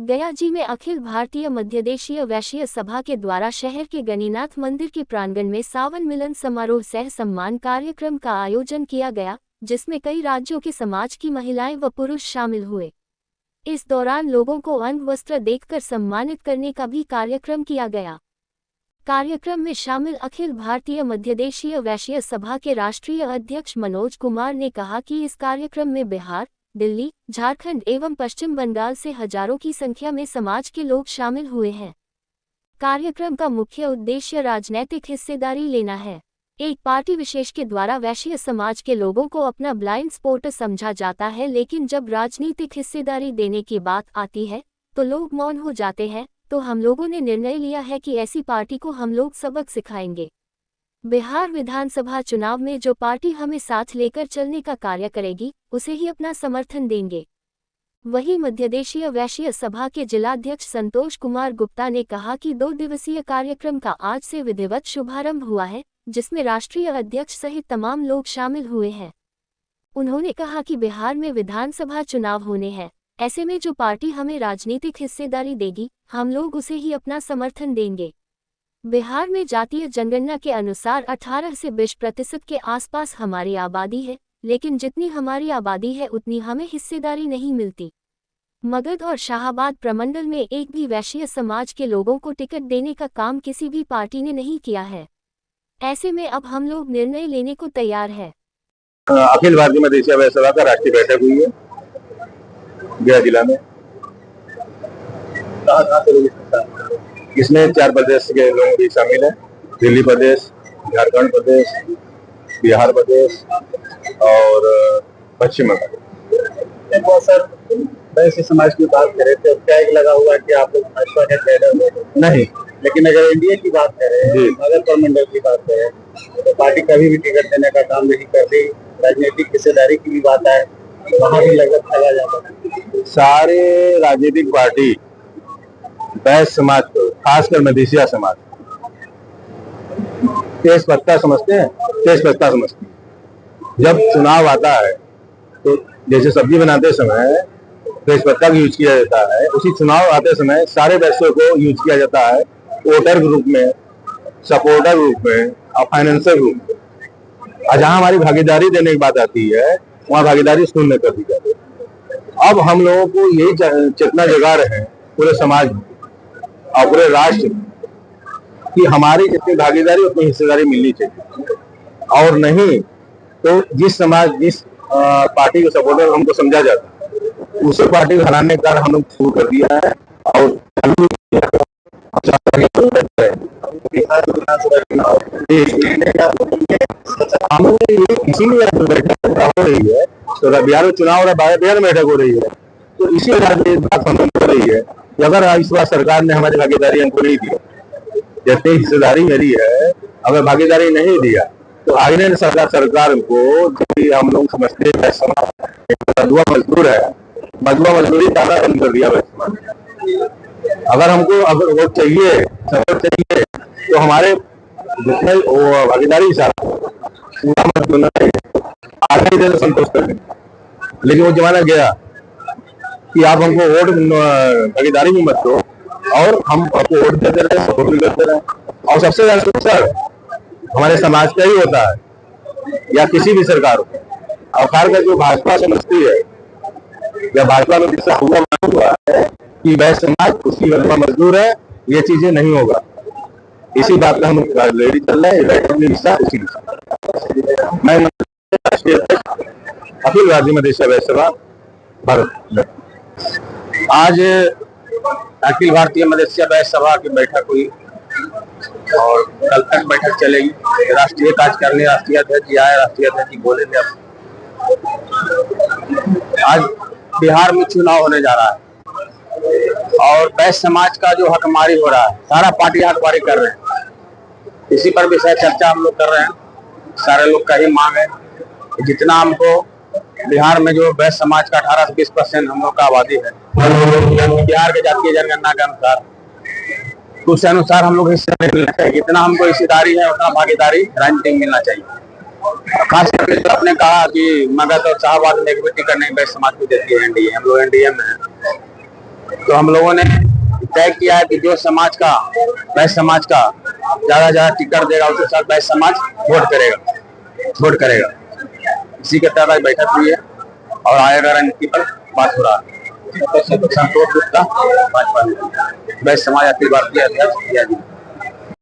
गयाजी में अखिल भारतीय मध्यदेशीय वैश्य सभा के द्वारा शहर के गणिनाथ मंदिर के प्रांगण में सावन मिलन समारोह सह सम्मान कार्यक्रम का आयोजन किया गया, जिसमें कई राज्यों के समाज की महिलाएं व पुरुष शामिल हुए। इस दौरान लोगों को अंग वस्त्र देकर सम्मानित करने का भी कार्यक्रम किया गया। कार्यक्रम में शामिल अखिल भारतीय मध्यदेशीय वैश्य सभा के राष्ट्रीय अध्यक्ष मनोज कुमार ने कहा कि इस कार्यक्रम में बिहार, दिल्ली, झारखंड एवं पश्चिम बंगाल से हजारों की संख्या में समाज के लोग शामिल हुए हैं। कार्यक्रम का मुख्य उद्देश्य राजनैतिक हिस्सेदारी लेना है। एक पार्टी विशेष के द्वारा वैश्य समाज के लोगों को अपना ब्लाइंड स्पॉट समझा जाता है, लेकिन जब राजनीतिक हिस्सेदारी देने की बात आती है तो लोग मौन हो जाते हैं। तो हम लोगों ने निर्णय लिया है कि ऐसी पार्टी को हम लोग सबक सिखाएंगे। बिहार विधानसभा चुनाव में जो पार्टी हमें साथ लेकर चलने का कार्य करेगी, उसे ही अपना समर्थन देंगे। वहीं मध्यदेशीय वैश्य सभा के जिलाध्यक्ष संतोष कुमार गुप्ता ने कहा कि 2 दिवसीय कार्यक्रम का आज से विधिवत शुभारंभ हुआ है, जिसमें राष्ट्रीय अध्यक्ष सहित तमाम लोग शामिल हुए हैं। उन्होंने कहा कि बिहार में विधानसभा चुनाव होने हैं, ऐसे में जो पार्टी हमें राजनीतिक हिस्सेदारी देगी, हम लोग उसे ही अपना समर्थन देंगे। बिहार में जातीय जनगणना के अनुसार 18 से 20% के आसपास हमारी आबादी है, लेकिन जितनी हमारी आबादी है उतनी हमें हिस्सेदारी नहीं मिलती। मगध और शाहाबाद प्रमंडल में एक भी वैश्य समाज के लोगों को टिकट देने का काम किसी भी पार्टी ने नहीं किया है। ऐसे में अब हम लोग निर्णय लेने को तैयार है। अखिल भारतीय मध्यदेशीय वैश्य सभा का राष्ट्रीय बैठक हुई है गया जिला में। इसमें 4 प्रदेश के लोग भी शामिल हैं, दिल्ली प्रदेश, झारखंड प्रदेश, बिहार प्रदेश और पश्चिम बंगाल। बहुत सर वैश्य समाज की बात करें तो टैग लगा हुआ है कि आप लोग भाजपा के कैडर हो नहीं, लेकिन अगर एनडीए की बात करें, मगध प्रमंडल की बात करें, तो पार्टी कभी भी टिकट देने का काम नहीं करती। राजनीतिक हिस्सेदारी की भी बात है, वहाँ भी लगभग लगा जाता है। सारे राजनीतिक पार्टी वैश्य समाज को, खासकर मधेसिया समाज तेज पत्ता समझते हैं, तेज पत्ता समझते हैं। जब चुनाव आता है तो जैसे सब्जी बनाते समय तेज पत्ता का यूज किया जाता है, उसी चुनाव आते समय सारे वैश्यों को यूज किया जाता है, वोटर ग्रुप में, सपोर्टर ग्रुप में और फाइनेंशियल ग्रुप में। जहां हमारी भागीदारी देने की बात आती है, वहां भागीदारी शून्य कर दी जाती है। अब हम लोगों को यही चेतना जगा रहे हैं पूरे समाज में और पूरे राष्ट्र में कि हमारी जितनी भागीदारी उतनी हिस्सेदारी मिलनी चाहिए, और नहीं तो जिस पार्टी के सपोर्टर हमको समझा जाता है उसी पार्टी को हराने का हम लोग शुरू कर दिया है। और इसीलिए हो रही है, तो बिहार में चुनाव हो रहा है, बिहार में बैठक हो रही है, तो इसी बात हम हो रही है कि अगर इस बार सरकार ने हमारी भागीदारी हमको नहीं दी, जैसे हिस्सेदारी मेरी है, अगर भागीदारी नहीं दिया तो आगे सरकार को जो हम लोग समझते हैं मजदूर मजदूर है, मजदूरी ज्यादा बंद कर दिया। अगर हमको अगर वोट चाहिए, सपोर्ट चाहिए, तो हमारे जितने भागीदारी पूरा मत होना चाहिए, आगे दिन संतोष कर दें। लेकिन वो जमाना गया कि आप हमको वोट भागीदारी भी मत दो और हम आपको वोट देते रहे, सपोर्ट भी करते रहे। और सबसे ज्यादा सर हमारे समाज का ही होता है या किसी भी सरकार को। और का जो भाजपा समझती है या भाजपा में जिससे हुआ है कि वैश्य समाज उसकी वर्मा मजदूर है, ये चीजें नहीं होगा। इसी बात का हम रेडी चल रहे हैं। मैं अखिल भारतीय मध्यदेशीय वैश्य सभा भारत। आज अखिल भारतीय मध्यदेशीय वैश्य सभा की बैठक हुई और कल तक बैठक चलेगी। राष्ट्रीय कार्यकारिणी राष्ट्रीय अध्यक्ष जी आए, राष्ट्रीय अध्यक्ष जी बोलेंगे। आज बिहार में चुनाव होने जा रहा है और वैश्य समाज का जो हकमारी हो रहा है, सारा पार्टी हकमारी कर रहे हैं। इसी पर विषय चर्चा हम लोग कर रहे हैं। सारे लोग का ही मांग है जितना हमको बिहार में जो वैश्य समाज का 18 से 20% हम लोग का आबादी है, बिहार के जातीय जनगणना के अनुसार, उस अनुसार हम लोग हिस्सा मिलना चाहिए। जितना हमको हिस्सेदारी है उतना भागीदारी राजनीति में मिलना चाहिए। खास करके जो आपने कहा कि मगध और शाहाबाद में एक भी टिकट नहीं वैश्य समाज को देती है एनडीए, हम लोग एनडीए में हैं। तो हम लोगों ने तय किया है कि जो समाज का वैश्य समाज का ज्यादा टिकट देगा उसके साथ वैश्य समाज वोट करेगा। इसी के तहत आज बैठक हुई है और आएगा रणनीति पर बात हो रहा है। संतोष गुप्ता भाजपा वैश्य समाज अखिल भारतीय अध्यक्ष।